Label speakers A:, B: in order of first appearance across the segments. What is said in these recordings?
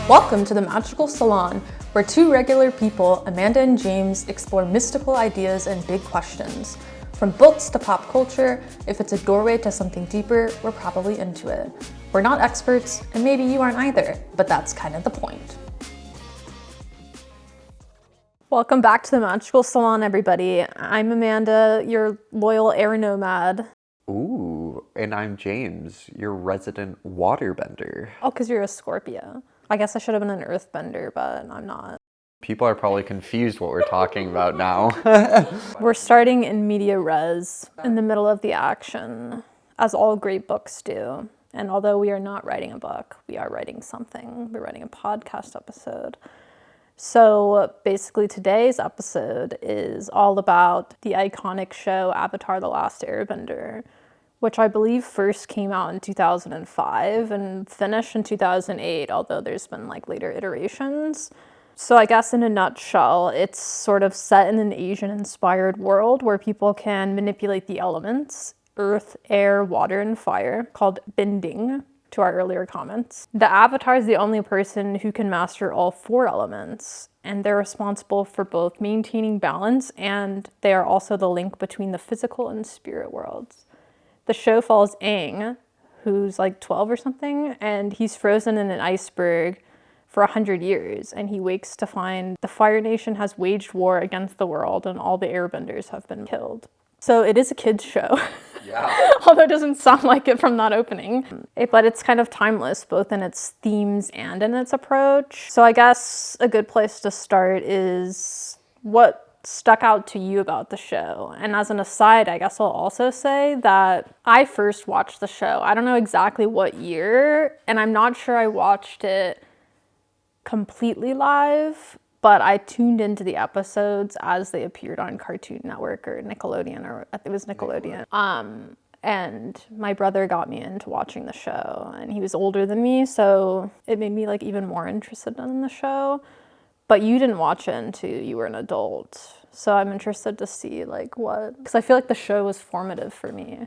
A: Welcome to the Magical Salon, where two regular people, Amanda and James, explore mystical ideas and big questions. From books to pop culture, if it's a doorway to something deeper, we're probably into it. We're not experts, and maybe you aren't either, but that's kind of the point. Welcome back to the Magical Salon, everybody. I'm Amanda, your loyal air nomad.
B: Ooh, and I'm James, your resident waterbender.
A: Oh, because you're a Scorpio. I guess I should have been an earthbender, but I'm not.
B: People are probably confused what we're talking about now.
A: We're starting in media res, in the middle of the action, as all great books do. And although we are not writing a book, we are writing something. We're writing a podcast episode. So basically today's episode is all about the iconic show Avatar: The Last Airbender, which I believe first came out in 2005 and finished in 2008, although there's been like later iterations. So I guess in a nutshell, it's sort of set in an Asian-inspired world where people can manipulate the elements, earth, air, water, and fire, called bending, to our earlier comments. The Avatar is the only person who can master all four elements, and they're responsible for both maintaining balance, and they are also the link between the physical and spirit worlds. The show follows Aang, who's like 12 or something, and he's frozen in an iceberg for 100 years, and he wakes to find the Fire Nation has waged war against the world and all the airbenders have been killed. So it is a kid's show,
B: Yeah.
A: although it doesn't sound like it from that opening. But it's kind of timeless, both in its themes and in its approach. So I guess a good place to start is what stuck out to you about the show. And as an aside, I guess I'll also say that I first watched the show. I don't know exactly what year, and I'm not sure I watched it completely live, but I tuned into the episodes as they appeared on Cartoon Network or Nickelodeon, or it was Nickelodeon. And my brother got me into watching the show, and he was older than me, so it made me like even more interested in the show. But you didn't watch it until you were an adult. So I'm interested to see like what, because I feel like the show was formative for me.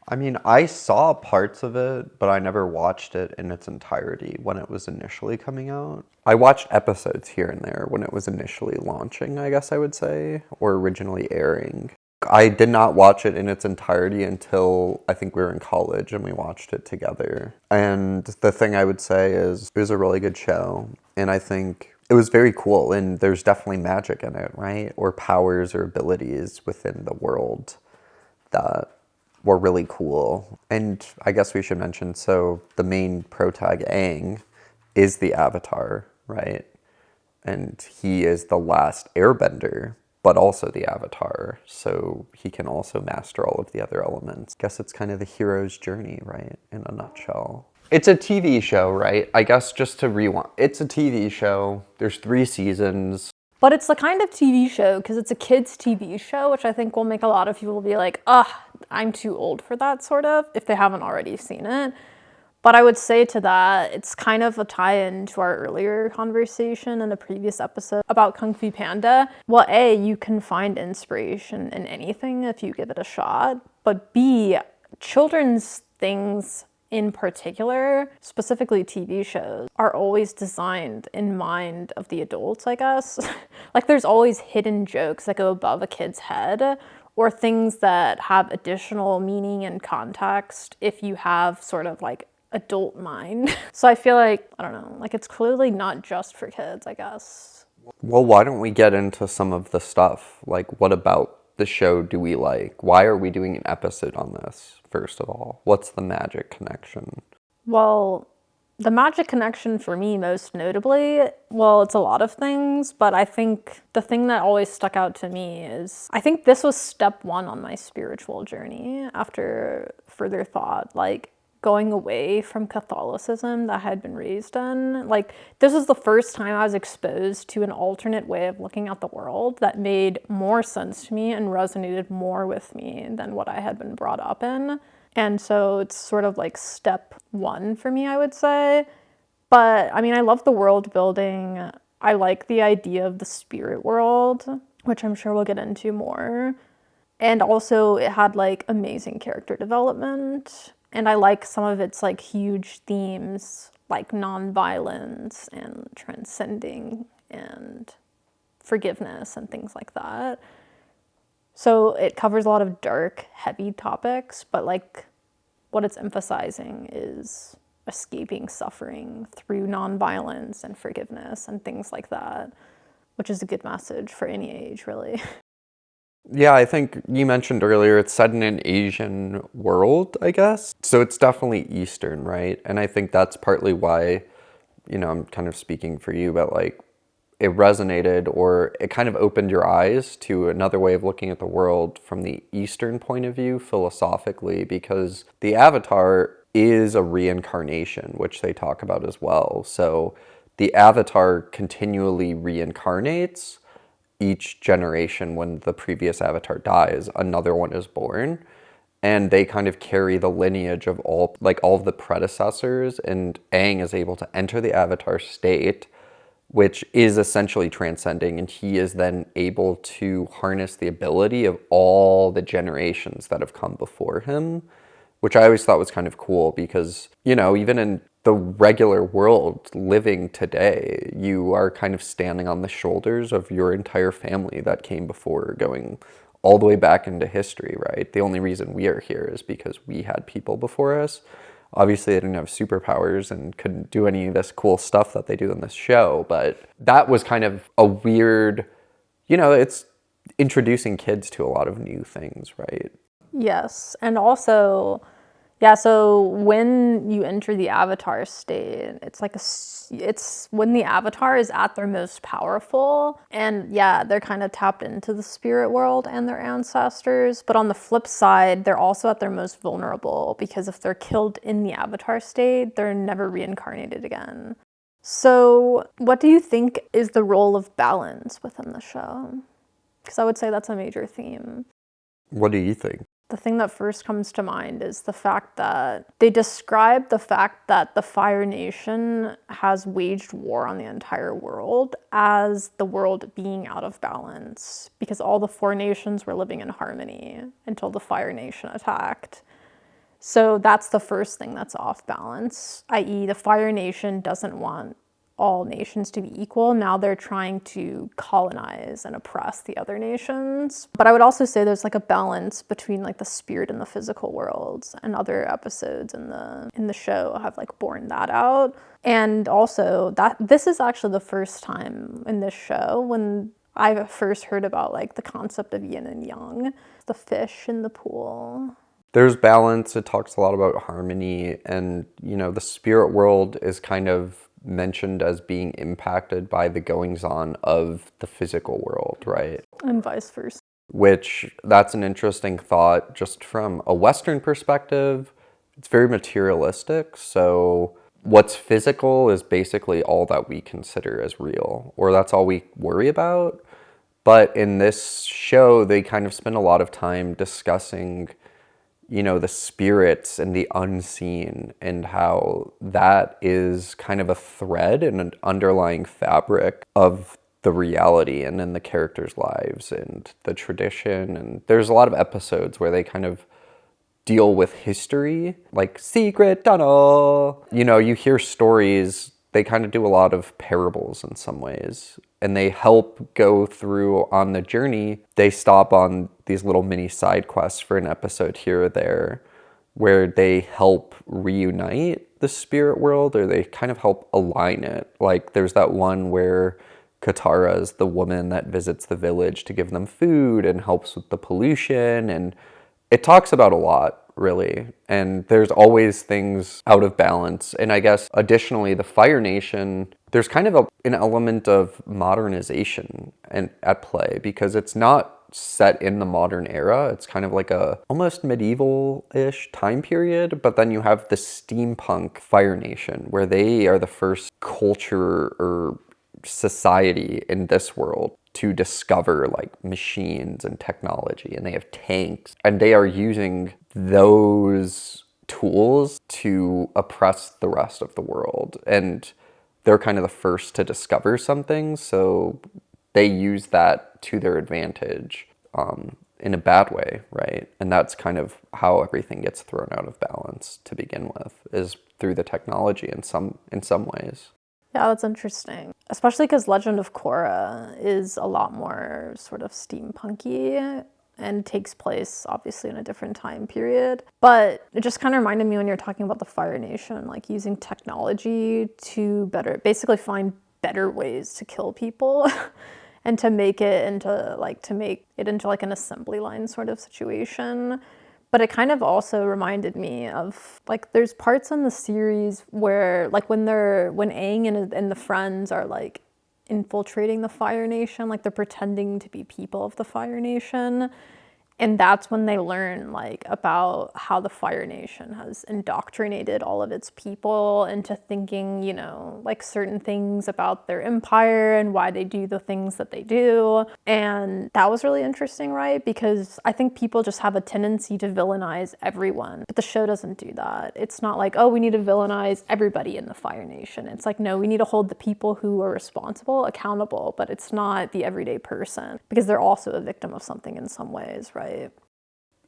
B: I mean, I saw parts of it, but I never watched it in its entirety when it was initially coming out. I watched episodes here and there when it was initially launching, I guess I would say, or originally airing. I did not watch it in its entirety until I think we were in college and we watched it together. And the thing I would say is it was a really good show, and I think it was very cool, and there's definitely magic in it, right? Or powers or abilities within the world that were really cool. And I guess we should mention, so the main protag, Aang, is the Avatar, right? And he is the last airbender, but also the Avatar. So he can also master all of the other elements. Guess it's kind of the hero's journey, right? In a nutshell. It's a TV show, right? I guess just to rewind, it's a TV show. There's 3 seasons.
A: But it's the kind of TV show, because it's a kid's TV show, which I think will make a lot of people be like, I'm too old for that, sort of, if they haven't already seen it. But I would say to that, it's kind of a tie-in to our earlier conversation in a previous episode about Kung Fu Panda. Well, A, you can find inspiration in anything if you give it a shot. But B, children's things in particular, specifically TV shows, are always designed in mind of the adults, I guess. Like there's always hidden jokes that go above a kid's head, or things that have additional meaning and context if you have sort of like adult mind. So I feel like, I don't know, like it's clearly not just for kids, I guess.
B: Well, why don't we get into some of the stuff? Like, what about the show do we like? Why are we doing an episode on this, first of all? What's the magic connection?
A: Well, the magic connection for me, most notably, well, it's a lot of things, but I think the thing that always stuck out to me is, I think this was step 1 on my spiritual journey after further thought, like going away from Catholicism that I had been raised in. Like, this was the first time I was exposed to an alternate way of looking at the world that made more sense to me and resonated more with me than what I had been brought up in. And so it's sort of like step 1 for me, I would say. But I mean, I love the world building. I like the idea of the spirit world, which I'm sure we'll get into more. And also it had like amazing character development. And I like some of its like huge themes like nonviolence and transcending and forgiveness and things like that. So it covers a lot of dark, heavy topics, but like what it's emphasizing is escaping suffering through nonviolence and forgiveness and things like that, which is a good message for any age, really.
B: Yeah, I think you mentioned earlier it's set in an Asian world, I guess. So it's definitely Eastern, right? And I think that's partly why, I'm kind of speaking for you, but like it resonated or it kind of opened your eyes to another way of looking at the world from the Eastern point of view philosophically, because the Avatar is a reincarnation, which they talk about as well. So the Avatar continually reincarnates each generation. When the previous Avatar dies, another one is born. And they kind of carry the lineage of all of the predecessors, and Aang is able to enter the Avatar state, which is essentially transcending, and he is then able to harness the ability of all the generations that have come before him, which I always thought was kind of cool because, even in the regular world living today, you are kind of standing on the shoulders of your entire family that came before, going all the way back into history, right? The only reason we are here is because we had people before us. Obviously, they didn't have superpowers and couldn't do any of this cool stuff that they do in this show, but that was kind of a weird, it's introducing kids to a lot of new things, right?
A: Yes. And also, yeah, so when you enter the Avatar state, it's when the Avatar is at their most powerful, and yeah, they're kind of tapped into the spirit world and their ancestors. But on the flip side, they're also at their most vulnerable, because if they're killed in the Avatar state, they're never reincarnated again. So what do you think is the role of balance within the show? Because I would say that's a major theme.
B: What do you think?
A: The thing that first comes to mind is the fact that they describe the fact that the Fire Nation has waged war on the entire world as the world being out of balance, because all the four nations were living in harmony until the Fire Nation attacked. So that's the first thing that's off balance, i.e. the Fire Nation doesn't want all nations to be equal. Now they're trying to colonize and oppress the other nations. But I would also say there's like a balance between like the spirit and the physical worlds, and other episodes in the show have like borne that out. And also that this is actually the first time in this show when I first heard about like the concept of yin and yang, the fish in the pool.
B: There's balance. It talks a lot about harmony, and the spirit world is kind of mentioned as being impacted by the goings-on of the physical world, right?
A: And vice versa.
B: Which, that's an interesting thought just from a Western perspective. It's very materialistic, so what's physical is basically all that we consider as real, or that's all we worry about. But in this show, they kind of spend a lot of time discussing the spirits and the unseen, and how that is kind of a thread and an underlying fabric of the reality and in the characters' lives and the tradition. And there's a lot of episodes where they kind of deal with history, like Secret Tunnel. You hear stories, they kind of do a lot of parables in some ways, and they help go through on the journey. They stop on these little mini side quests for an episode here or there, where they help reunite the spirit world, or they kind of help align it. Like there's that one where Katara is the woman that visits the village to give them food and helps with the pollution, and it talks about a lot, really. And there's always things out of balance. And I guess additionally, the Fire Nation, there's kind of an element of modernization at play, because it's not set in the modern era. It's kind of like a almost medieval-ish time period, but then you have the steampunk Fire Nation, where they are the first culture or society in this world to discover like machines and technology, and they have tanks, and they are using those tools to oppress the rest of the world. And they're kind of the first to discover something, so they use that to their advantage. in a bad way, right? And that's kind of how everything gets thrown out of balance to begin with, is through the technology in some ways.
A: Yeah, that's interesting. Especially because Legend of Korra is a lot more sort of steampunky and takes place obviously in a different time period. But it just kind of reminded me when you're talking about the Fire Nation, like using technology to basically find better ways to kill people and to make it into like an assembly line sort of situation. But it kind of also reminded me of, like, there's parts in the series where, like, when Aang and the friends are, like, infiltrating the Fire Nation, like, they're pretending to be people of the Fire Nation. And that's when they learn, like, about how the Fire Nation has indoctrinated all of its people into thinking, you know, like certain things about their empire and why they do the things that they do. And that was really interesting, right? Because I think people just have a tendency to villainize everyone, but the show doesn't do that. It's not like, oh, we need to villainize everybody in the Fire Nation. It's like, no, we need to hold the people who are responsible accountable, but it's not the everyday person, because they're also a victim of something in some ways, right?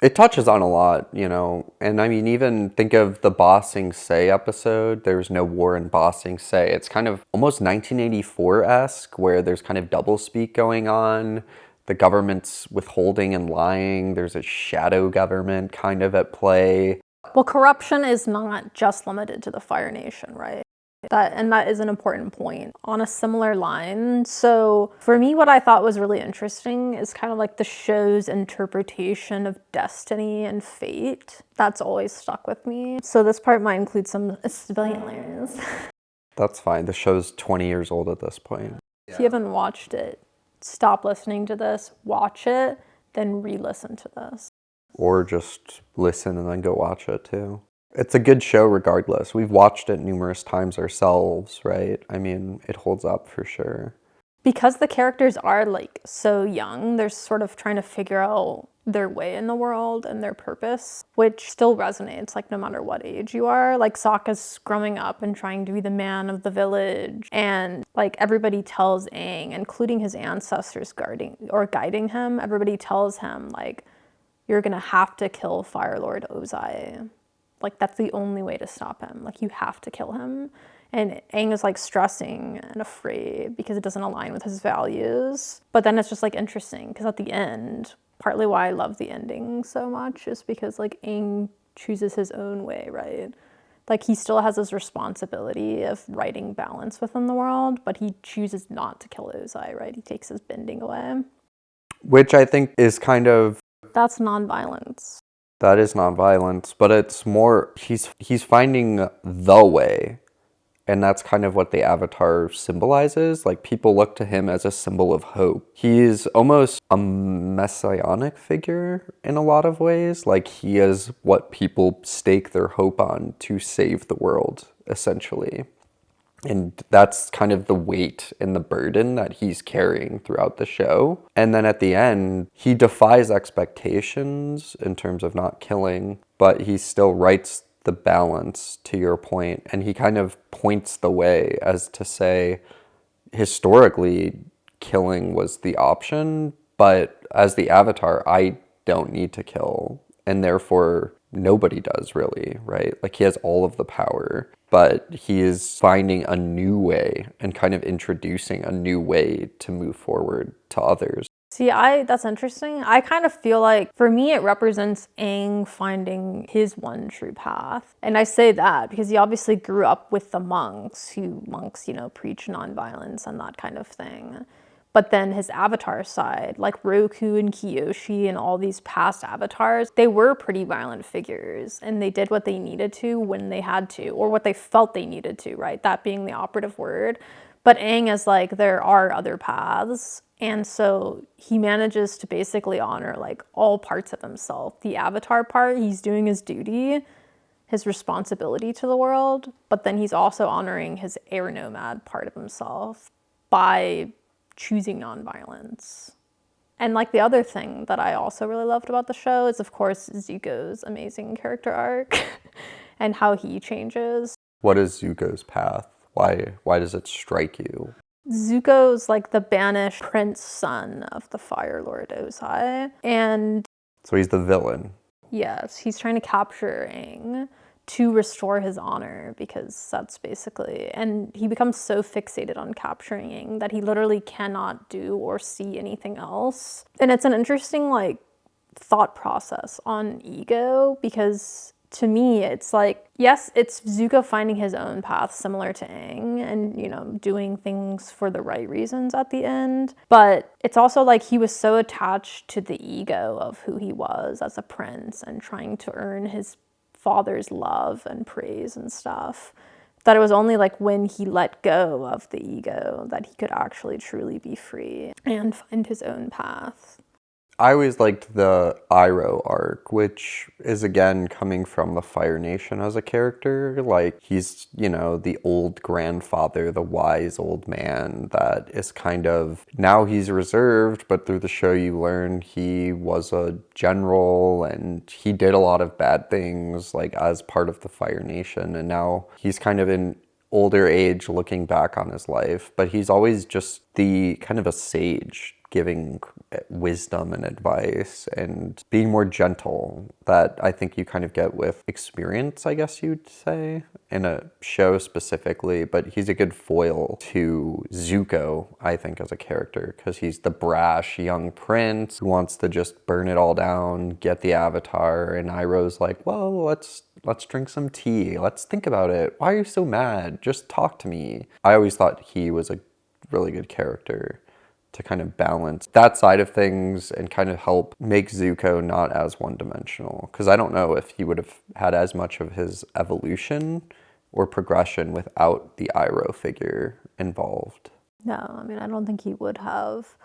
B: It touches on a lot, you know, and I mean, even think of the Ba Sing Se episode, There's No War in Ba Sing Se. It's kind of almost 1984-esque, where there's kind of doublespeak going on. The government's withholding and lying. There's a shadow government kind of at play.
A: Well, corruption is not just limited to the Fire Nation, right? That is an important point. On a similar line, so for me, what I thought was really interesting is kind of like the show's interpretation of destiny and fate. That's always stuck with me. So this part might include some spoilers.
B: That's fine. The show's 20 years old at this point.
A: If you haven't watched it, stop listening to this, watch it, then re-listen to this.
B: Or just listen and then go watch it too. It's a good show regardless. We've watched it numerous times ourselves, right? I mean, it holds up for sure.
A: Because the characters are, like, so young, they're sort of trying to figure out their way in the world and their purpose, which still resonates, like, no matter what age you are. Like, Sokka's growing up and trying to be the man of the village, and, like, everybody tells Aang, including his ancestors guiding him, everybody tells him, like, you're gonna have to kill Fire Lord Ozai. Like, that's the only way to stop him. Like, you have to kill him. And Aang is, like, stressing and afraid because it doesn't align with his values. But then it's just, like, interesting because at the end, partly why I love the ending so much is because, like, Aang chooses his own way, right? Like, he still has his responsibility of righting balance within the world, but he chooses not to kill Ozai, right? He takes his bending away.
B: Which I think is kind of...
A: That's nonviolence.
B: That is nonviolence, but it's more, he's finding the way. And that's kind of what the Avatar symbolizes. Like, people look to him as a symbol of hope. He's almost a messianic figure in a lot of ways. Like, he is what people stake their hope on to save the world, essentially. And that's kind of the weight and the burden that he's carrying throughout the show. And then at the end, he defies expectations in terms of not killing, but he still rights the balance, to your point. And he kind of points the way as to say, historically, killing was the option, but as the Avatar, I don't need to kill. And therefore, nobody does really, right? Like, he has all of the power, but he is finding a new way and kind of introducing a new way to move forward to others.
A: See, that's interesting. I kind of feel like, for me, it represents Aang finding his one true path. And I say that because he obviously grew up with the monks, you know, preach nonviolence and that kind of thing. But then his Avatar side, like Roku and Kyoshi and all these past avatars, they were pretty violent figures, and they did what they needed to when they had to, or what they felt they needed to, right? That being the operative word. But Aang is like, there are other paths. And so he manages to basically honor, like, all parts of himself. The Avatar part, he's doing his duty, his responsibility to the world, but then he's also honoring his air nomad part of himself by choosing nonviolence. And, like, the other thing that I also really loved about the show is, of course, Zuko's amazing character arc and how he changes.
B: What is Zuko's path? Why does it strike you?
A: Zuko's like the banished prince son of the Fire Lord Ozai. And
B: So he's the villain.
A: yes, he's trying to capture Aang to restore his honor, because that's basically, and he becomes so fixated on capturing Aang that he literally cannot do or see anything else. And it's an interesting like thought process on ego, because to me it's like, yes, it's Zuko finding his own path similar to Aang and, you know, doing things for the right reasons at the end, but it's also like he was so attached to the ego of who he was as a prince and trying to earn his father's love and praise and stuff, that it was only like when he let go of the ego that he could actually truly be free and find his own path.
B: I always liked the Iroh arc, which is again coming from the Fire Nation as a character. Like, he's, you know, the old grandfather, the wise old man that is kind of, now he's reserved, but through the show you learn he was a general and he did a lot of bad things, like, as part of the Fire Nation. And now he's kind of in older age looking back on his life, but he's always just the kind of a sage, giving wisdom and advice and being more gentle, that I think you kind of get with experience, I guess you'd say, in a show specifically. But he's a good foil to Zuko, I think, as a character, because he's the brash young prince who wants to just burn it all down, get the avatar, and Iroh's like, well, let's drink some tea, let's think about it, why are you so mad, just talk to me. I always thought he was a really good character to kind of balance that side of things and kind of help make Zuko not as one-dimensional. Because I don't know if he would have had as much of his evolution or progression without the Iroh figure involved.
A: No, I mean, I don't think he would have.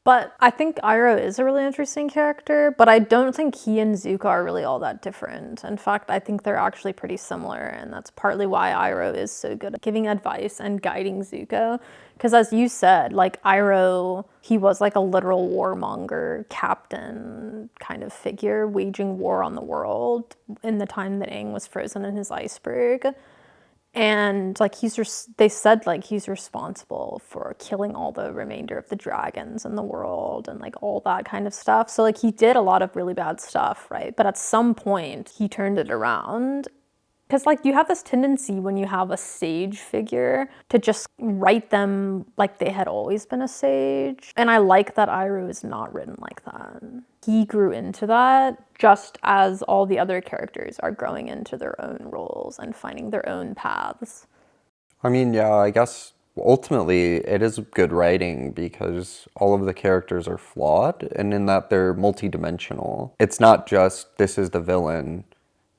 A: But I think Iroh is a really interesting character, but I don't think he and Zuko are really all that different. In fact, I think they're actually pretty similar, and that's partly why Iroh is so good at giving advice and guiding Zuko. Because as you said, like, Iroh, he was like a literal warmonger captain kind of figure, waging war on the world in the time that Aang was frozen in his iceberg. And like, they said like he's responsible for killing all the remainder of the dragons in the world and like all that kind of stuff. So like, he did a lot of really bad stuff, right? But at some point he turned it around. Because like, you have this tendency when you have a sage figure to just write them like they had always been a sage. And I like that Iroh is not written like that. He grew into that just as all the other characters are growing into their own roles and finding their own paths.
B: I mean, yeah, I guess ultimately it is good writing because all of the characters are flawed, and in that they're multidimensional. It's not just, this is the villain,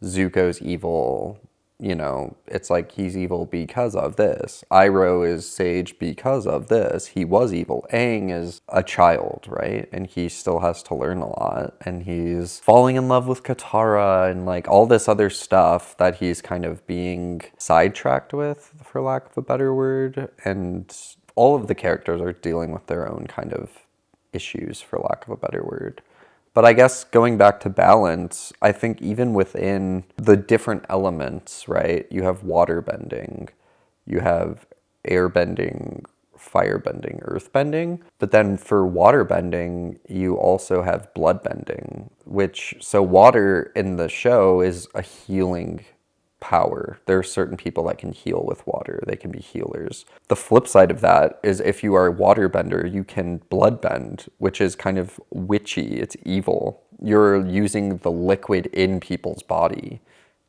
B: Zuko's evil, you know, it's like he's evil because of this. Iroh is sage because of this. He was evil. Aang is a child, right? And he still has to learn a lot. And he's falling in love with Katara and like all this other stuff that he's kind of being sidetracked with, for lack of a better word. And all of the characters are dealing with their own kind of issues, for lack of a better word. But I guess going back to balance, I think even within the different elements, right? You have water bending, you have air bending, fire bending, earth bending. But then for water bending, you also have blood bending, which, so water in the show is a healing power. There are certain people that can heal with water. They can be healers. The flip side of that is if you are a waterbender, you can blood bend, which is kind of witchy. It's evil. You're using the liquid in people's body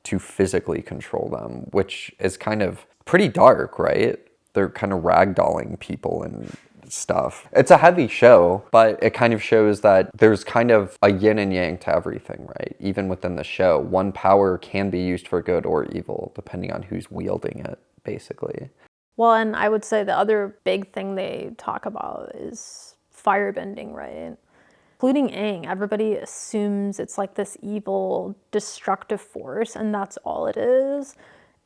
B: to physically control them, which is kind of pretty dark, right? They're kind of ragdolling people and stuff. It's a heavy show, but it kind of shows that there's kind of a yin and yang to everything, right? Even within the show, one power can be used for good or evil, depending on who's wielding it, basically.
A: Well, and I would say the other big thing they talk about is firebending, right? Including Aang, everybody assumes it's like this evil, destructive force, and that's all it is.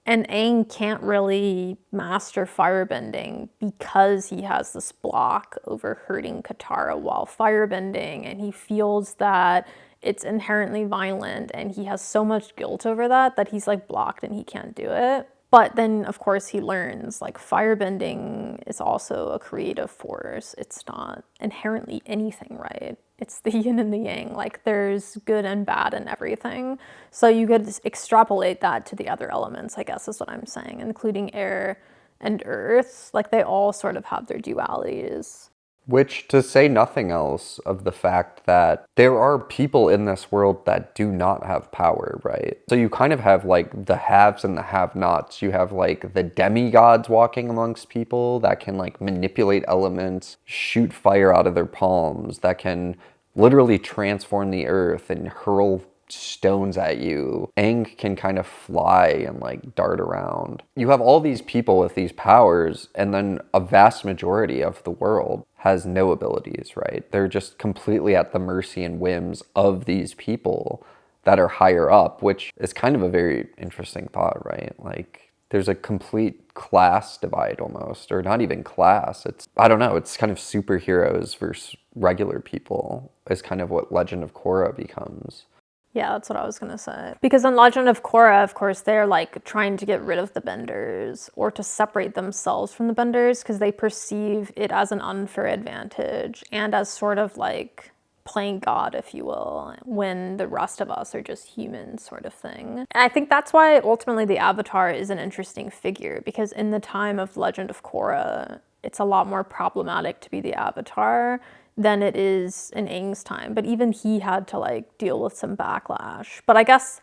A: And Aang can't really master firebending because he has this block over hurting Katara while firebending, and he feels that it's inherently violent, and he has so much guilt over that that he's like blocked and he can't do it. But then, of course, he learns, like, firebending is also a creative force. It's not inherently anything, right? It's the yin and the yang. Like, there's good and bad in everything. So you could extrapolate that to the other elements, I guess is what I'm saying, including air and earth. Like, they all sort of have their dualities.
B: Which, to say nothing else of the fact that there are people in this world that do not have power, right? So you kind of have like the haves and the have-nots. You have like the demigods walking amongst people that can like manipulate elements, shoot fire out of their palms, that can literally transform the earth and hurl stones at you. Aang can kind of fly and like dart around. You have all these people with these powers, and then a vast majority of the world has no abilities, right? They're just completely at the mercy and whims of these people that are higher up, which is kind of a very interesting thought, right? Like, there's a complete class divide almost, or not even class. It's, I don't know, it's kind of superheroes versus regular people is kind of what Legend of Korra becomes.
A: Yeah, that's what I was gonna say. Because in Legend of Korra, of course, they're like trying to get rid of the benders or to separate themselves from the benders because they perceive it as an unfair advantage and as sort of like playing God, if you will, when the rest of us are just humans, sort of thing. And I think that's why ultimately the Avatar is an interesting figure, because in the time of Legend of Korra, it's a lot more problematic to be the Avatar than it is in Aang's time. But even he had to like deal with some backlash. But I guess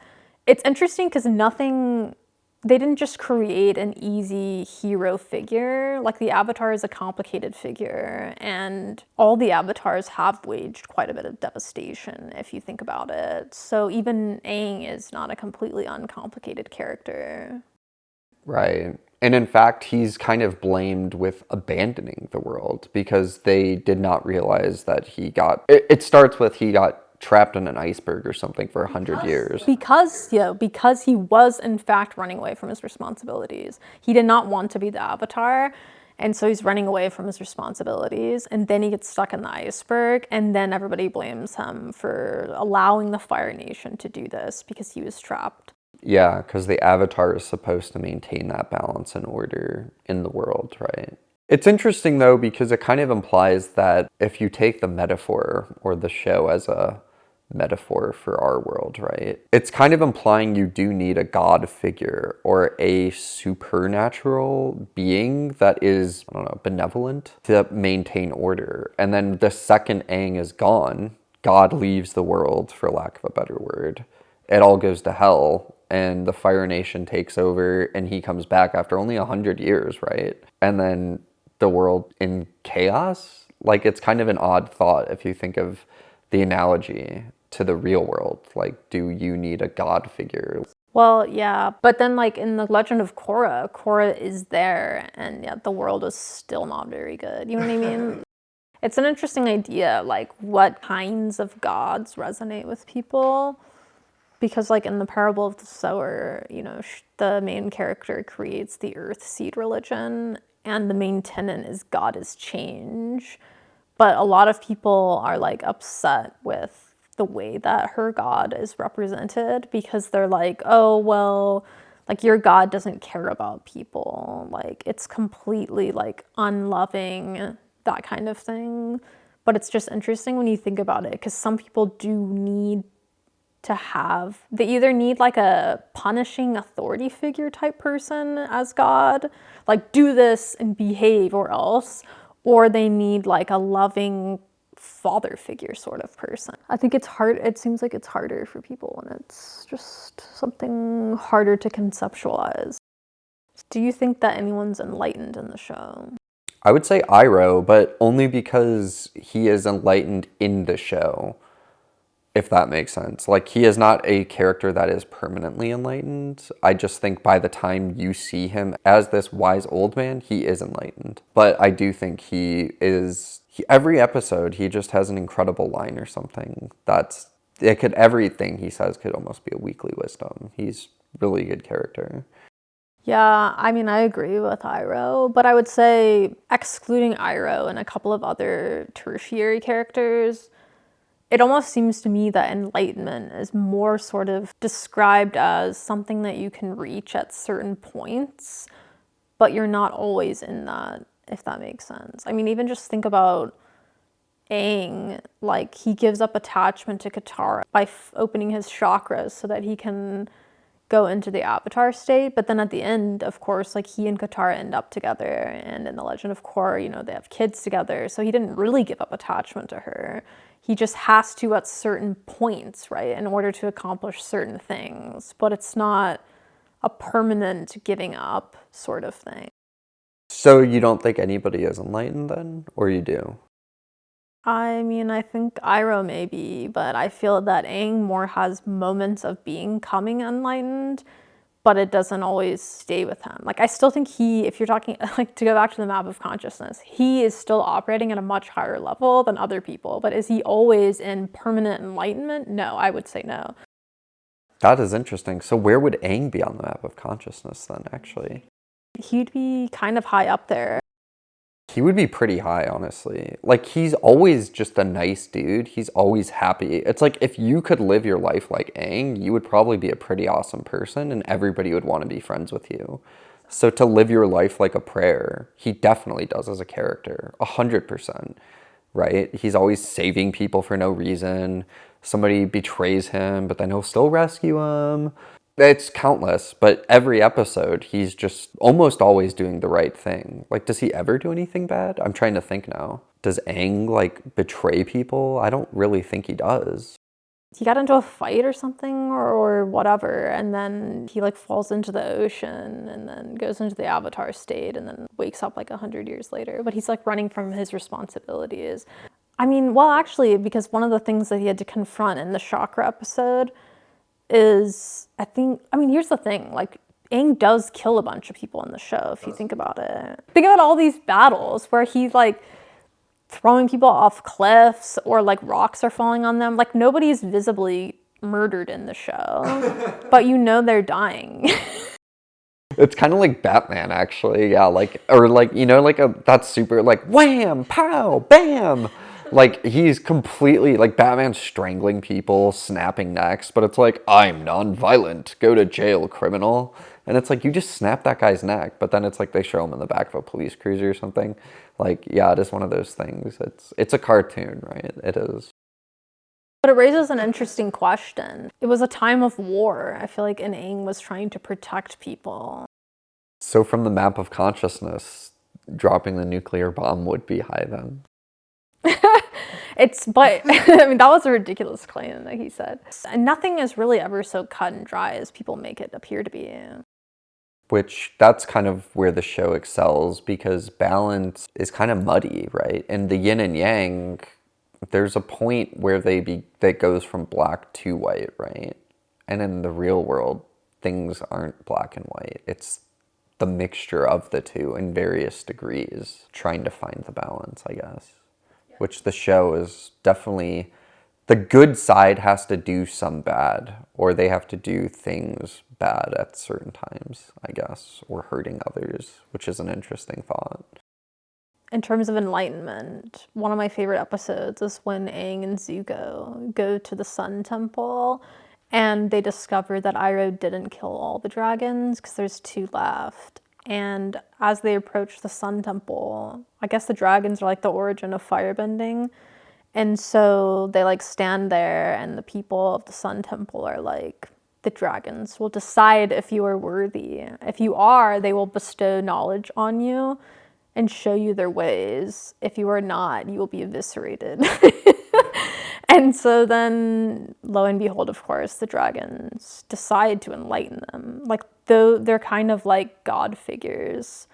A: it's interesting because they didn't just create an easy hero figure. Like, the Avatar is a complicated figure, and all the Avatars have waged quite a bit of devastation, if you think about it. So even Aang is not a completely uncomplicated character.
B: Right. And in fact, he's kind of blamed with abandoning the world because they did not realize that it starts with he got trapped in an iceberg or something for 100 years.
A: Because he was in fact running away from his responsibilities. He did not want to be the Avatar, and so he's running away from his responsibilities, and then he gets stuck in the iceberg, and then everybody blames him for allowing the Fire Nation to do this because he was trapped.
B: Yeah, because the Avatar is supposed to maintain that balance and order in the world, right? It's interesting though, because it kind of implies that if you take the metaphor or the show as a metaphor for our world, right? It's kind of implying you do need a god figure or a supernatural being that is, I don't know, benevolent to maintain order. And then the second Aang is gone, God leaves the world, for lack of a better word. It all goes to hell, and the Fire Nation takes over, and he comes back after only 100 years, right? And then the world in chaos? Like, it's kind of an odd thought if you think of the analogy to the real world. Like, do you need a god figure?
A: Well, yeah, but then like in the Legend of Korra, Korra is there, and yet the world is still not very good. You know what I mean? It's an interesting idea, like what kinds of gods resonate with people. Because like in the parable of the sower, you know, the main character creates the earth seed religion, and the main tenet is God is change. But a lot of people are like upset with the way that her God is represented, because they're like, oh, well, like your God doesn't care about people. Like, it's completely like unloving, that kind of thing. But it's just interesting when you think about it, because some people do need to have, they either need like a punishing authority figure type person as God, like do this and behave or else, or they need like a loving father figure sort of person. I think it's hard, it seems like it's harder for people, and it's just something harder to conceptualize. Do you think that anyone's enlightened in the show?
B: I would say Iroh, but only because he is enlightened in the show, if that makes sense. Like, he is not a character that is permanently enlightened. I just think by the time you see him as this wise old man, he is enlightened. But I do think every episode, he just has an incredible line or something everything he says could almost be a weekly wisdom. He's really good character.
A: Yeah, I mean, I agree with Iroh, but I would say excluding Iroh and a couple of other tertiary characters, It almost seems to me that enlightenment is more sort of described as something that you can reach at certain points, but you're not always in that, if that makes sense. I mean, even just think about Aang, like he gives up attachment to Katara by opening his chakras so that he can go into the avatar state. But then at the end, of course, like he and Katara end up together, and in the Legend of Korra, you know, they have kids together. So he didn't really give up attachment to her. He just has to at certain points, right, in order to accomplish certain things. But it's not a permanent giving up sort of thing.
B: So you don't think anybody is enlightened then? Or you do?
A: I mean, I think Iroh maybe, but I feel that Aang more has moments of becoming enlightened, but it doesn't always stay with him. Like, I still think he, if you're talking, like, to go back to the map of consciousness, he is still operating at a much higher level than other people. But is he always in permanent enlightenment? No, I would say no.
B: That is interesting. So where would Aang be on the map of consciousness then, actually?
A: He'd be kind of high up there.
B: He would be pretty high, honestly. Like, he's always just a nice dude. He's always happy. It's like, if you could live your life like Aang, you would probably be a pretty awesome person, and everybody would want to be friends with you. So to live your life like a prayer, he definitely does as a character, 100%, right? He's always saving people for no reason. Somebody betrays him, but then he'll still rescue him. It's countless, but every episode, he's just almost always doing the right thing. Like, does he ever do anything bad? I'm trying to think now. Does Aang, like, betray people? I don't really think he does.
A: He got into a fight or something or whatever, and then he, like, falls into the ocean and then goes into the avatar state and then wakes up, like, 100 years later. But he's, like, running from his responsibilities. I mean, well, actually, because one of the things that he had to confront in the chakra episode is, I mean, here's the thing, like, Aang does kill a bunch of people in the show, if you think about it. Think about all these battles where he's, like, throwing people off cliffs or, like, rocks are falling on them. Like, nobody's visibly murdered in the show, but you know they're dying.
B: It's kind of like Batman, actually. Yeah, like, or like, you know, like that's super, like, wham, pow, bam. Like, he's completely, like, Batman's strangling people, snapping necks, but it's like, I'm non-violent, go to jail, criminal. And it's like, you just snap that guy's neck, but then it's like they show him in the back of a police cruiser or something. Like, yeah, it is one of those things. It's a cartoon, right? It is.
A: But it raises an interesting question. It was a time of war. I feel like Aang was trying to protect people.
B: So from the map of consciousness, dropping the nuclear bomb would be high then.
A: But I mean, that was a ridiculous claim that he said. And nothing is really ever so cut and dry as people make it appear to be.
B: Which, that's kind of where the show excels, because balance is kind of muddy, right? And the yin and yang, there's a point where that goes from black to white, right? And in the real world, things aren't black and white. It's the mixture of the two in various degrees, trying to find the balance, I guess. Which the show is definitely, the good side has to do some bad, or they have to do things bad at certain times, I guess, or hurting others, which is an interesting thought.
A: In terms of enlightenment, one of my favorite episodes is when Aang and Zuko go to the Sun Temple and they discover that Iroh didn't kill all the dragons because there's 2 left. And as they approach the Sun Temple, I guess the dragons are like the origin of firebending. And so they, like, stand there and the people of the Sun Temple are like, the dragons will decide if you are worthy. If you are, they will bestow knowledge on you and show you their ways. If you are not, you will be eviscerated. And so then, lo and behold, of course, the dragons decide to enlighten them. Like, though they're kind of like god figures.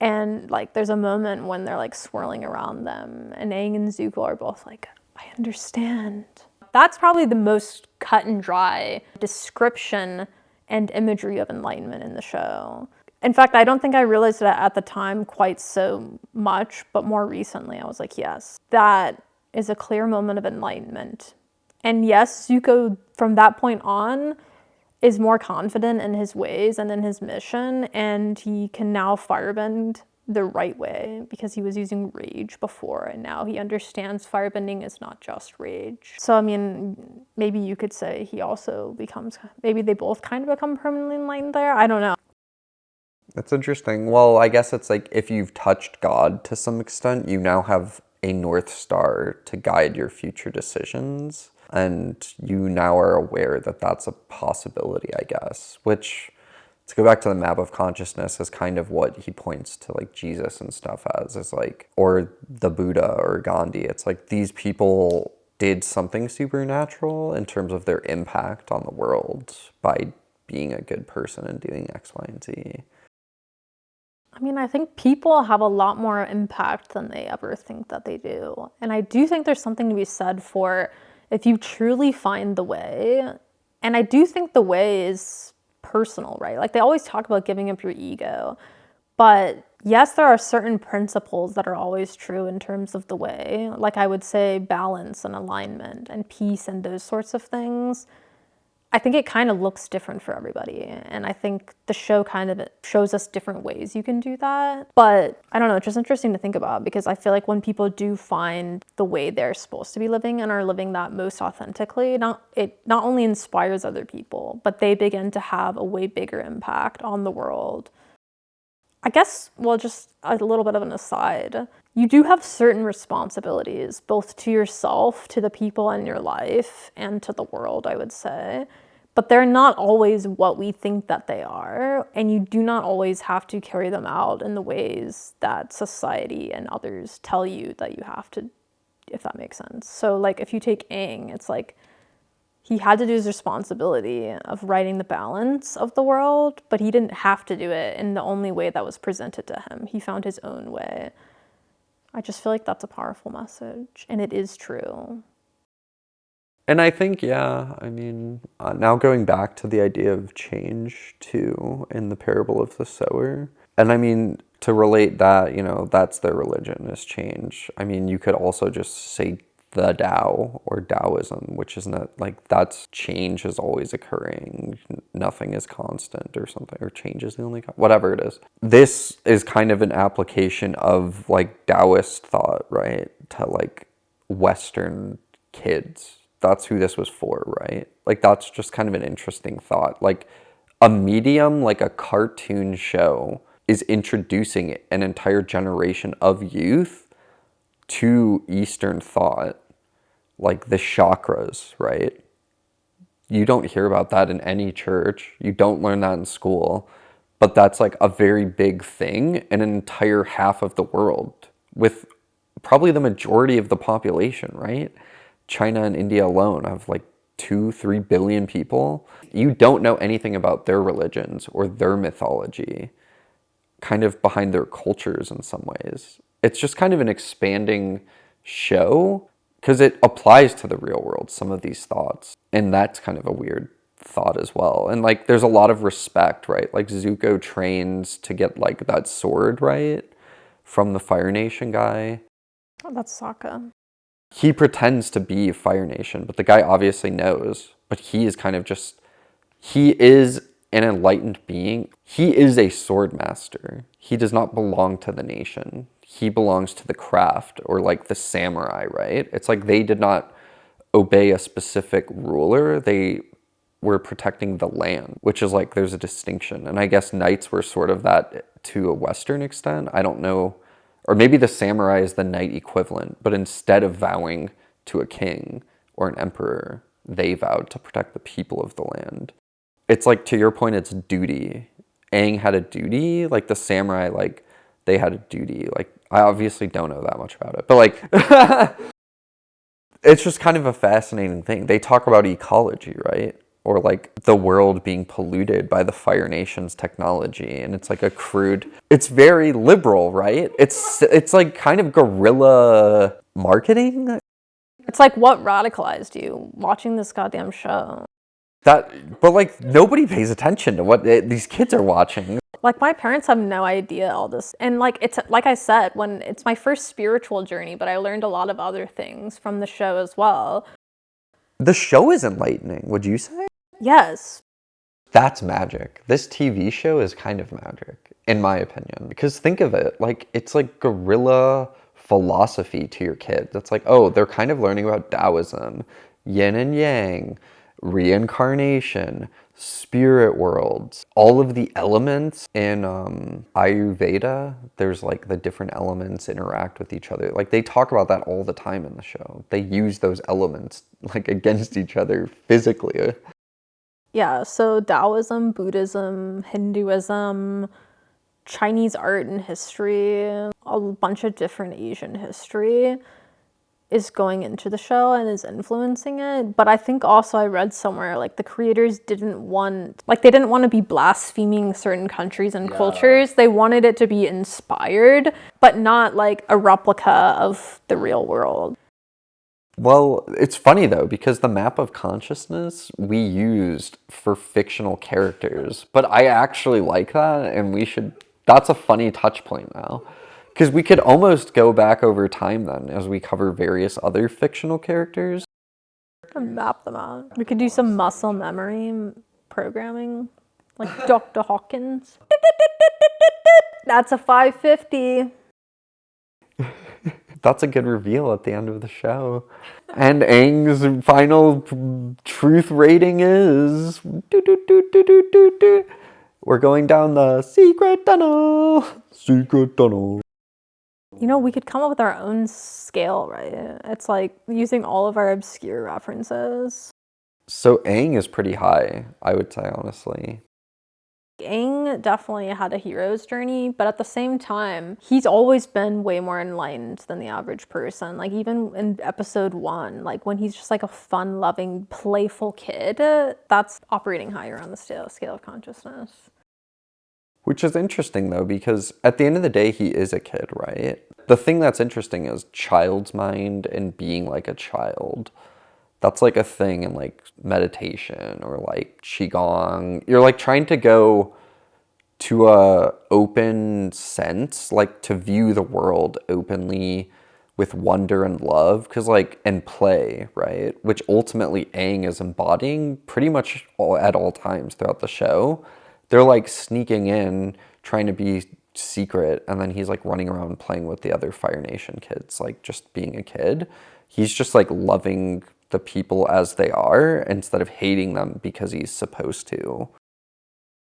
A: And, like, there's a moment when they're, like, swirling around them, and Aang and Zuko are both like, I understand. That's probably the most cut and dry description and imagery of enlightenment in the show. In fact, I don't think I realized it at the time quite so much, but more recently I was like, yes, that is a clear moment of enlightenment. And yes, Zuko, from that point on, is more confident in his ways and in his mission, and he can now firebend the right way because he was using rage before, and now he understands firebending is not just rage. So, I mean, maybe you could say he also becomes, maybe they both kind of become permanently enlightened there. I don't know.
B: That's interesting. Well, I guess it's like if you've touched God to some extent, you now have a North Star to guide your future decisions. And you now are aware that that's a possibility, I guess, which, to go back to the map of consciousness, is kind of what he points to like Jesus and stuff as, is like, or the Buddha or Gandhi. It's like these people did something supernatural in terms of their impact on the world by being a good person and doing X, Y, and Z.
A: I mean, I think people have a lot more impact than they ever think that they do. And I do think there's something to be said for if you truly find the way. And I do think the way is personal, right? Like they always talk about giving up your ego. But yes, there are certain principles that are always true in terms of the way. Like I would say balance and alignment and peace and those sorts of things. I think it kind of looks different for everybody. And I think the show kind of shows us different ways you can do that. But I don't know, it's just interesting to think about because I feel like when people do find the way they're supposed to be living and are living that most authentically, it not only inspires other people, but they begin to have a way bigger impact on the world. I guess, well, just a little bit of an aside, you do have certain responsibilities, both to yourself, to the people in your life, and to the world, I would say. But they're not always what we think that they are, and you do not always have to carry them out in the ways that society and others tell you that you have to, if that makes sense. So, like, if you take Aang, it's like, he had to do his responsibility of writing the balance of the world, but he didn't have to do it in the only way that was presented to him. He found his own way. I just feel like that's a powerful message, and it is true.
B: And I think, yeah, I mean, now going back to the idea of change too in the parable of the sower, and I mean, to relate that, you know, that's their religion is change. I mean, you could also just say the Tao or Taoism, which is not like that's change is always occurring. Nothing is constant or something, or change is the only, whatever it is. This is kind of an application of like Taoist thought, right? To like Western kids. That's who this was for, right? Like that's just kind of an interesting thought. Like a medium, like a cartoon show is introducing an entire generation of youth to Eastern thought, like the chakras, right? You don't hear about that in any church. You don't learn that in school. But that's like a very big thing in an entire half of the world with probably the majority of the population, right? China and India alone have like 2-3 billion people. You don't know anything about their religions or their mythology, kind of behind their cultures in some ways. It's just kind of an expanding show because it applies to the real world, some of these thoughts. And that's kind of a weird thought as well. And like there's a lot of respect, right? Like Zuko trains to get like that sword, right? From the Fire Nation guy.
A: Oh, that's Sokka.
B: He pretends to be Fire Nation, but the guy obviously knows. But he is kind of just, he is an enlightened being. He is a sword master. He does not belong to the nation. He belongs to the craft, or like the samurai, right? It's like they did not obey a specific ruler. They were protecting the land, which is like there's a distinction. And I guess knights were sort of that to a Western extent. I don't know. Or maybe the samurai is the knight equivalent, but instead of vowing to a king or an emperor, they vowed to protect the people of the land. It's like, to your point, it's duty. Aang had a duty, like the samurai, like they had a duty. Like I obviously don't know that much about it, but like it's just kind of a fascinating thing. They talk about ecology, right? Or like the world being polluted by the Fire Nation's technology, and it's like a crude, it's very liberal, right? It's like kind of guerrilla marketing.
A: It's like what radicalized you watching this goddamn show?
B: But like nobody pays attention to what these kids are watching.
A: Like my parents have no idea all this. And like it's like I said, when it's my first spiritual journey, but I learned a lot of other things from the show as well.
B: The show is enlightening, would you say?
A: Yes.
B: That's magic. This TV show is kind of magic, in my opinion. Because think of it, like, it's like guerrilla philosophy to your kids. It's like, oh, they're kind of learning about Taoism, yin and yang, reincarnation, spirit worlds, all of the elements in Ayurveda. There's like the different elements interact with each other. Like they talk about that all the time in the show. They use those elements like against each other physically.
A: Yeah, so Taoism, Buddhism, Hinduism, Chinese art and history, a bunch of different Asian history is going into the show and is influencing it. But I think also I read somewhere like the creators didn't want to be blaspheming certain countries and cultures. They wanted it to be inspired, but not like a replica of the real world.
B: Well, it's funny though, because the map of consciousness we used for fictional characters, but I actually like that, and that's a funny touch point now. Because we could almost go back over time then as we cover various other fictional characters.
A: And map them out. We could do some muscle memory programming, like Dr. Hawkins. That's a 550.
B: That's a good reveal at the end of the show. And Aang's final truth rating is... We're going down the secret tunnel. Secret tunnel.
A: You know, we could come up with our own scale, right? It's like using all of our obscure references.
B: So Aang is pretty high, I would say, honestly.
A: Aang definitely had a hero's journey, but at the same time, he's always been way more enlightened than the average person. Like even in episode 1, like when he's just like a fun-loving, playful kid, that's operating higher on the scale of consciousness.
B: Which is interesting though, because at the end of the day, he is a kid, right? The thing that's interesting is child's mind and being like a child. That's like a thing in like meditation or like qigong. You're like trying to go to a open sense, like to view the world openly with wonder and love, and play, right? Which ultimately Aang is embodying pretty much at all times throughout the show. They're like sneaking in, trying to be secret, and then he's like running around playing with the other Fire Nation kids, like just being a kid. He's just like loving the people as they are instead of hating them because he's supposed to.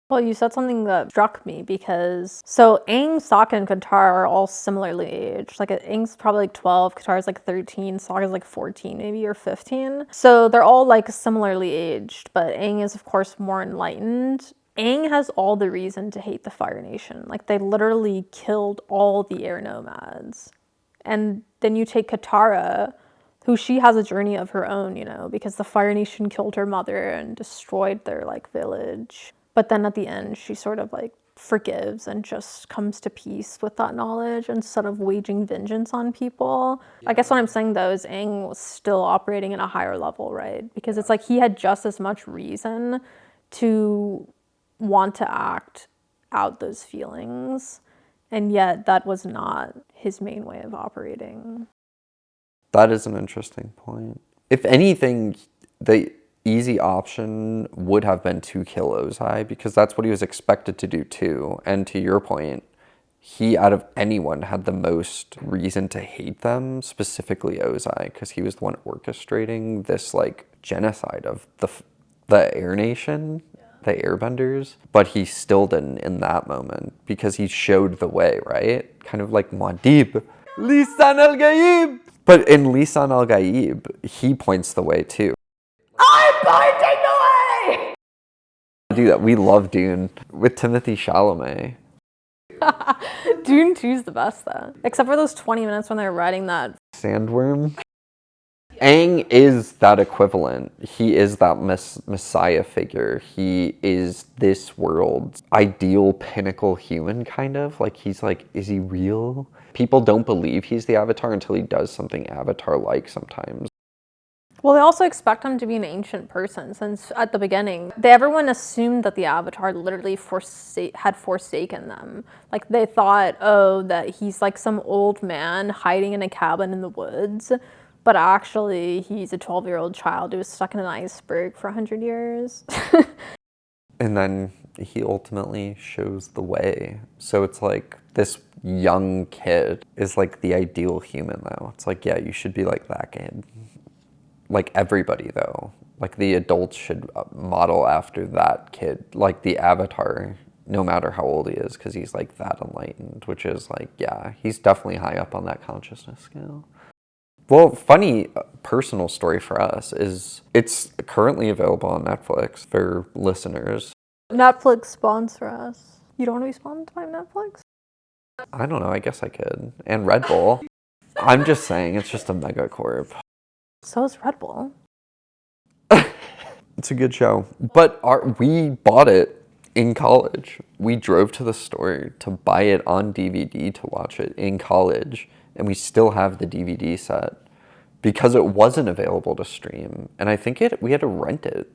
A: Well, you said something that struck me because so Aang, Sokka, and Katara are all similarly aged. Like Aang's probably like 12, Katara's like 13, Sokka's like 14 maybe or 15. So they're all like similarly aged, but Aang is of course more enlightened. Aang has all the reason to hate the Fire Nation. Like they literally killed all the air nomads. And then you take Katara, who she has a journey of her own, you know, because the Fire Nation killed her mother and destroyed their like village. But then at the end, she sort of like forgives and just comes to peace with that knowledge instead of waging vengeance on people. Yeah. I guess what I'm saying though is Aang was still operating at a higher level, right? Because it's like he had just as much reason to want to act out those feelings, and yet that was not his main way of operating.
B: That is an interesting point. If anything, the easy option would have been to kill Ozai, because that's what he was expected to do too. And to your point, he, out of anyone, had the most reason to hate them, specifically Ozai, because he was the one orchestrating this like genocide of the Air Nation, the Airbenders. But he still didn't in that moment, because he showed the way, right? Kind of like Muad'Dib. Lisan al-Gaib! But in Lisan al-Gaib, he points the way too. I'm pointing the way! Do that. We love Dune with Timothée Chalamet.
A: Dune 2's the best though. Except for those 20 minutes when they're riding that
B: sandworm. Aang is that equivalent. He is that messiah figure. He is this world's ideal pinnacle human, kind of. Like, he's like, is he real? People don't believe he's the Avatar until he does something Avatar-like sometimes.
A: Well, they also expect him to be an ancient person, since at the beginning, everyone assumed that the Avatar literally had forsaken them. Like, they thought, oh, that he's like some old man hiding in a cabin in the woods, but actually he's a 12-year-old child who was stuck in an iceberg for 100 years.
B: And then he ultimately shows the way. So it's like this young kid is like the ideal human, though. It's like, yeah, you should be like that kid. Like everybody, though. Like the adults should model after that kid, like the avatar, no matter how old he is, because he's like that enlightened, which is like, yeah, he's definitely high up on that consciousness scale. Well, funny personal story for us is it's currently available on Netflix for listeners.
A: Netflix sponsor us. You don't want to be sponsored by Netflix?
B: I don't know, I guess I could. And Red Bull. I'm just saying, it's just a megacorp.
A: So is Red Bull.
B: It's a good show. But we bought it in college. We drove to the store to buy it on DVD to watch it in college. And we still have the DVD set because it wasn't available to stream. And I think we had to rent it.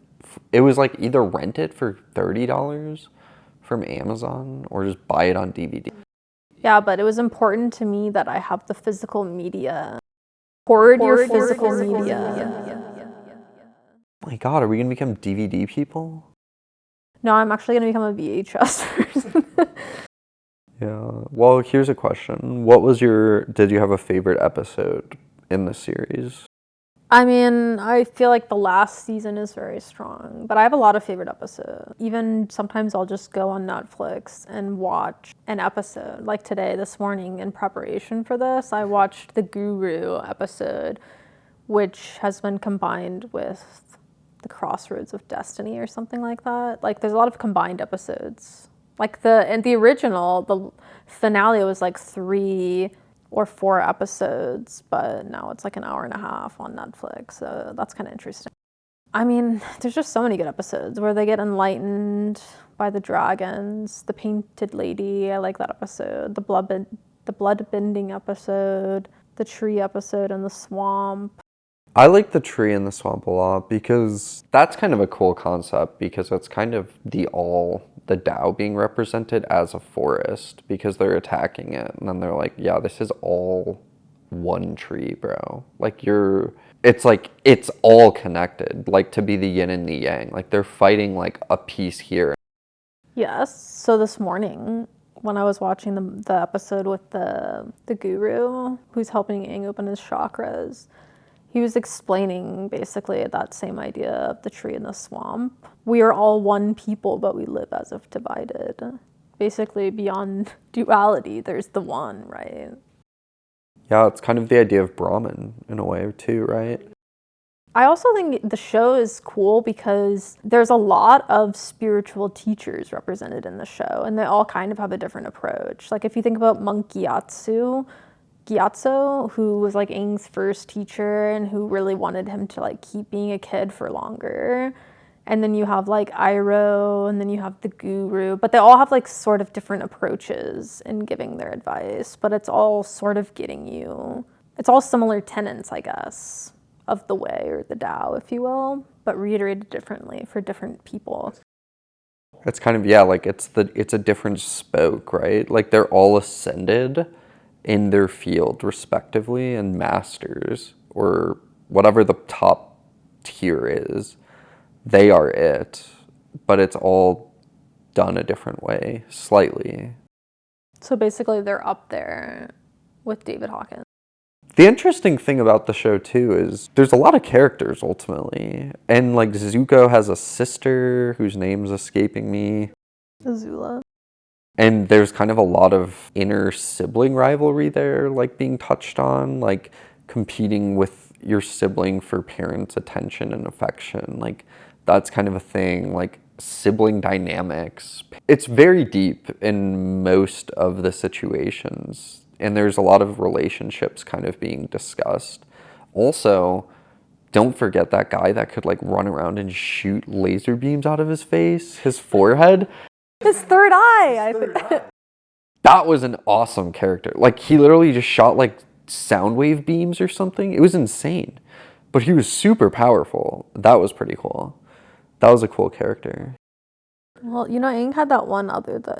B: It was like either rent it for $30 from Amazon or just buy it on DVD.
A: Yeah, but it was important to me that I have the physical media. Hoard your physical media.
B: Oh my God, are we going to become DVD people?
A: No, I'm actually going to become a VHS person.
B: Yeah. Well, here's a question. Did you have a favorite episode in the series?
A: I mean, I feel like the last season is very strong, but I have a lot of favorite episodes. Even sometimes I'll just go on Netflix and watch an episode. Like today, this morning, in preparation for this, I watched the Guru episode, which has been combined with the Crossroads of Destiny or something like that. Like there's a lot of combined episodes. Like the original, the finale was like 3 or 4 episodes, but now it's like an hour and a half on Netflix. So that's kind of interesting. I mean, there's just so many good episodes where they get enlightened by the dragons. The Painted Lady, I like that episode. The blood bending episode, the tree episode in the swamp.
B: I like the tree in the swamp a lot because that's kind of a cool concept because it's kind of the Tao being represented as a forest because they're attacking it and then they're like, yeah, this is all one tree, bro. Like it's all connected, like to be the yin and the yang. Like they're fighting like a piece here.
A: Yes. So this morning when I was watching the episode with the guru who's helping Aang open his chakras, he was explaining basically that same idea of the tree in the swamp. We are all one people, but we live as if divided. Basically, beyond duality, there's the one, right?
B: Yeah, it's kind of the idea of Brahman in a way too, right?
A: I also think the show is cool because there's a lot of spiritual teachers represented in the show, and they all kind of have a different approach. Like if you think about Monk Gyatso, who was like Aang's first teacher and who really wanted him to like keep being a kid for longer. And then you have like Iroh, and then you have the Guru, but they all have like sort of different approaches in giving their advice, but it's all sort of it's all similar tenets, I guess, of the way or the Tao, if you will, but reiterated differently for different people.
B: It's kind of, yeah, like it's a different spoke, right? Like they're all ascended in their field respectively and masters or whatever the top tier is, they are it, but it's all done a different way, slightly.
A: So basically they're up there with David Hawkins.
B: The interesting thing about the show too is there's a lot of characters ultimately, and like Zuko has a sister whose name's escaping me.
A: Azula.
B: And there's kind of a lot of inner sibling rivalry there, like being touched on, like competing with your sibling for parents' attention and affection. Like that's kind of a thing, like sibling dynamics. It's very deep in most of the situations. And there's a lot of relationships kind of being discussed. Also, don't forget that guy that could like run around and shoot laser beams out of his face, his forehead.
A: His third eye, I think.
B: That was an awesome character. Like, he literally just shot, like, sound wave beams or something. It was insane. But he was super powerful. That was pretty cool. That was a cool character.
A: Well, you know, Aang had that one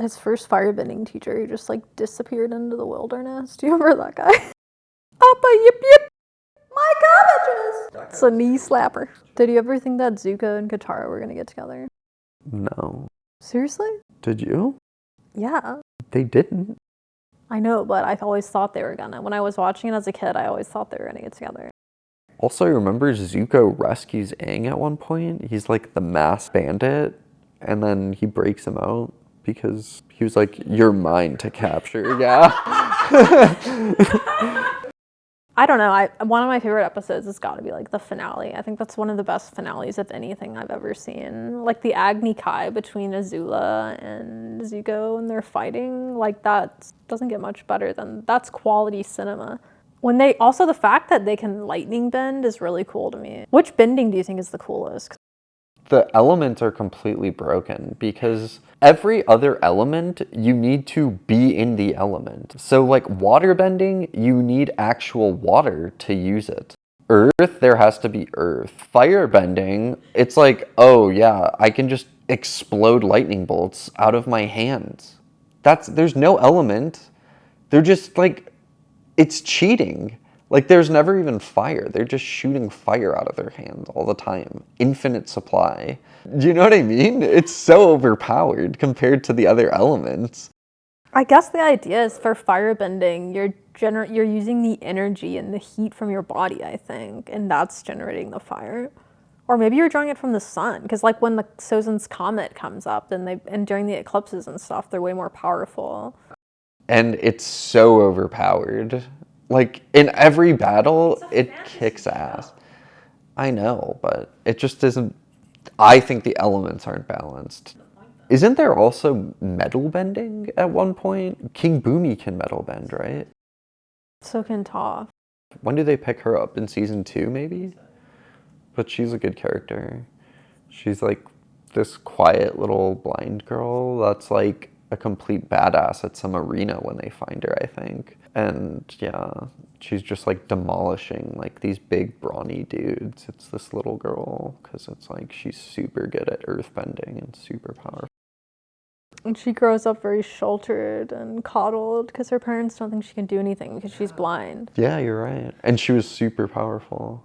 A: his first firebending teacher who just, like, disappeared into the wilderness. Do you remember that guy? Papa, yip yip! My cabbages! It's a knee slapper. Did you ever think that Zuko and Katara were gonna get together?
B: No.
A: Seriously?
B: Did you?
A: Yeah.
B: They didn't.
A: I know, but I always thought they were gonna. When I was watching it as a kid, I always thought they were gonna get together.
B: Also, remember Zuko rescues Aang at one point? He's like the masked bandit, and then he breaks him out because he was like, "You're mine to capture." Yeah.
A: I don't know. One of my favorite episodes has got to be like the finale. I think that's one of the best finales of anything I've ever seen. Like the Agni Kai between Azula and Zuko and they're fighting. Like that doesn't get much better than that's quality cinema. When they also the fact that they can lightning bend is really cool to me. Which bending do you think is the coolest?
B: The elements are completely broken because every other element, you need to be in the element. So like water bending, you need actual water to use it. Earth, there has to be earth. Fire bending, it's like, oh yeah, I can just explode lightning bolts out of my hands. There's no element. They're just like, it's cheating. Like, there's never even fire. They're just shooting fire out of their hands all the time. Infinite supply. Do you know what I mean? It's so overpowered compared to the other elements.
A: I guess the idea is for firebending, you're using the energy and the heat from your body, I think, and that's generating the fire. Or maybe you're drawing it from the sun, because like when the Sozin's comet comes up, and during the eclipses and stuff, they're way more powerful.
B: And it's so overpowered. Like, in every battle, it kicks ass. I know, but it just isn't... I think the elements aren't balanced. Isn't there also metal bending at one point? King Boomy can metal bend, right?
A: So can Toph.
B: When do they pick her up? In season 2, maybe? But she's a good character. She's like this quiet little blind girl that's like a complete badass at some arena when they find her, I think. And yeah, she's just like demolishing like these big brawny dudes. It's this little girl because it's like she's super good at earthbending and super powerful.
A: And she grows up very sheltered and coddled because her parents don't think she can do anything because she's blind.
B: Yeah, you're right. And she was super powerful.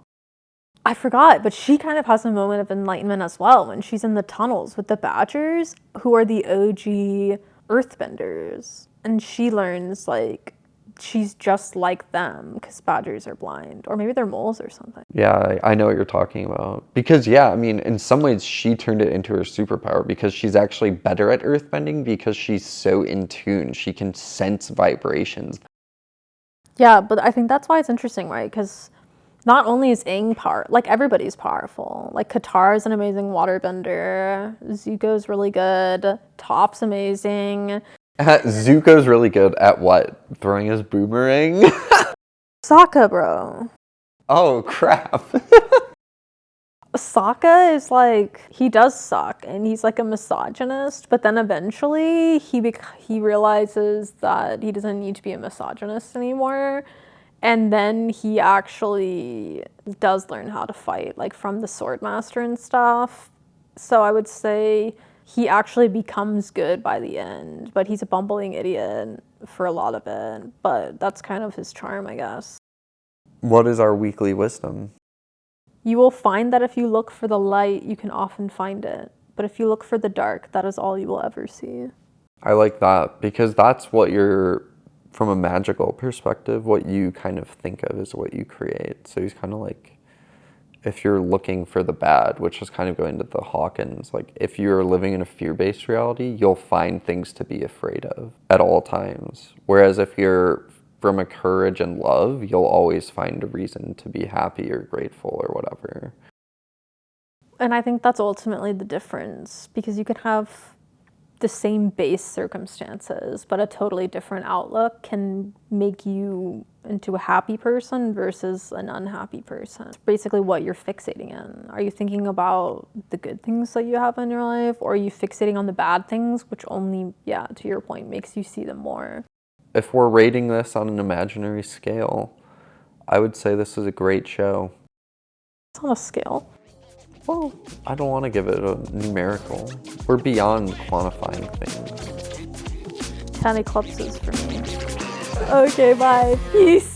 A: I forgot, but she kind of has a moment of enlightenment as well when she's in the tunnels with the Badgers, who are the OG earthbenders. And she learns, like, she's just like them because Badgers are blind. Or maybe they're moles or something.
B: Yeah, I know what you're talking about. Because, yeah, I mean, in some ways, she turned it into her superpower because she's actually better at earthbending because she's so in tune. She can sense vibrations.
A: Yeah, but I think that's why it's interesting, right? Because not only is Aang like everybody's powerful. Like Katara's an amazing waterbender. Zuko's really good. Toph's amazing.
B: Zuko's really good at what? Throwing his boomerang?
A: Sokka, bro.
B: Oh, crap.
A: Sokka is like, he does suck and he's like a misogynist, but then eventually he realizes that he doesn't need to be a misogynist anymore. And then he actually does learn how to fight, like from the Swordmaster and stuff. So I would say he actually becomes good by the end, but he's a bumbling idiot for a lot of it. But that's kind of his charm, I guess.
B: What is our weekly wisdom?
A: You will find that if you look for the light, you can often find it. But if you look for the dark, that is all you will ever see.
B: I like that because that's what you're... From a magical perspective, what you kind of think of is what you create. So he's kind of like, if you're looking for the bad, which is kind of going to the Hawkins, like if you're living in a fear-based reality, you'll find things to be afraid of at all times. Whereas if you're from a courage and love, you'll always find a reason to be happy or grateful or whatever.
A: And I think that's ultimately the difference, because you can have the same base circumstances, but a totally different outlook can make you into a happy person versus an unhappy person. It's basically what you're fixating in. Are you thinking about the good things that you have in your life, or are you fixating on the bad things, which only, yeah, to your point, makes you see them more?
B: If we're rating this on an imaginary scale, I would say this is a great show.
A: It's on a scale.
B: Well, I don't want to give it a numerical. We're beyond quantifying things.
A: 10 eclipses for me. Okay, bye. Peace.